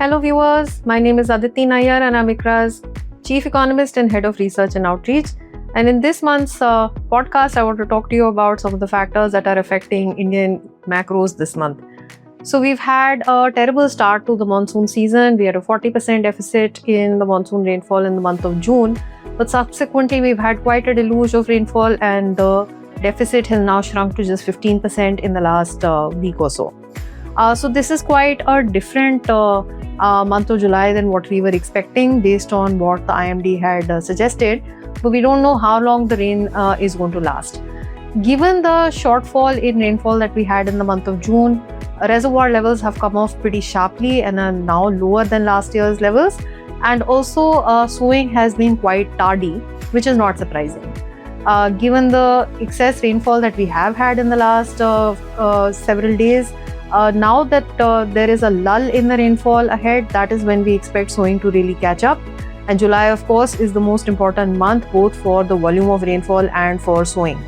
Hello viewers, my name is Aditi Nayyar and I'm ICRA's Chief Economist and Head of Research and Outreach. And in this month's podcast, I want to talk to you about some of the factors that are affecting Indian macros this month. So we've had a terrible start to the monsoon season. We had a 40% deficit in the monsoon rainfall in the month of June. But subsequently, we've had quite a deluge of rainfall and the deficit has now shrunk to just 15% in the last week or so. So this is quite a different month of July than what we were expecting based on what the IMD had suggested, but we don't know how long the rain is going to last. Given the shortfall in rainfall that we had in the month of June, reservoir levels have come off pretty sharply and are now lower than last year's levels, and also sowing has been quite tardy, which is not surprising. Given the excess rainfall that we have had in the last several days, now that there is a lull in the rainfall ahead, that is when we expect sowing to really catch up. And July, of course, is the most important month both for the volume of rainfall and for sowing.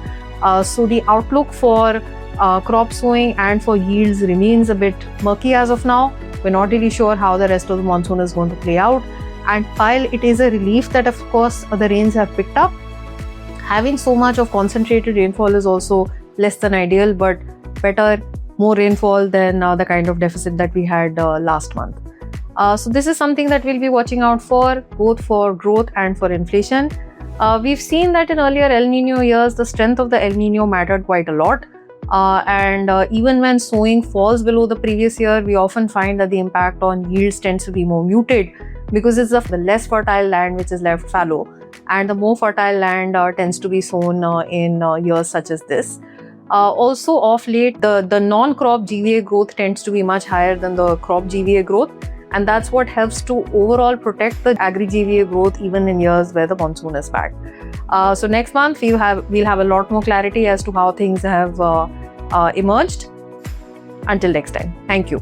So the outlook for crop sowing and for yields remains a bit murky as of now. We're not really sure how the rest of the monsoon is going to play out. And while it is a relief that, of course, the rains have picked up, having so much of concentrated rainfall is also less than ideal, but better more rainfall than the kind of deficit that we had last month. So this is something that we'll be watching out for, both for growth and for inflation. We've seen that in earlier El Nino years, the strength of the El Nino mattered quite a lot. And even when sowing falls below the previous year, we often find that the impact on yields tends to be more muted because it's the less fertile land which is left fallow, and the more fertile land tends to be sown in years such as this. Also, of late, the non-crop GVA growth tends to be much higher than the crop GVA growth, and that's what helps to overall protect the agri-GVA growth even in years where the monsoon is bad. So next month, we'll have a lot more clarity as to how things have emerged. Until next time, thank you.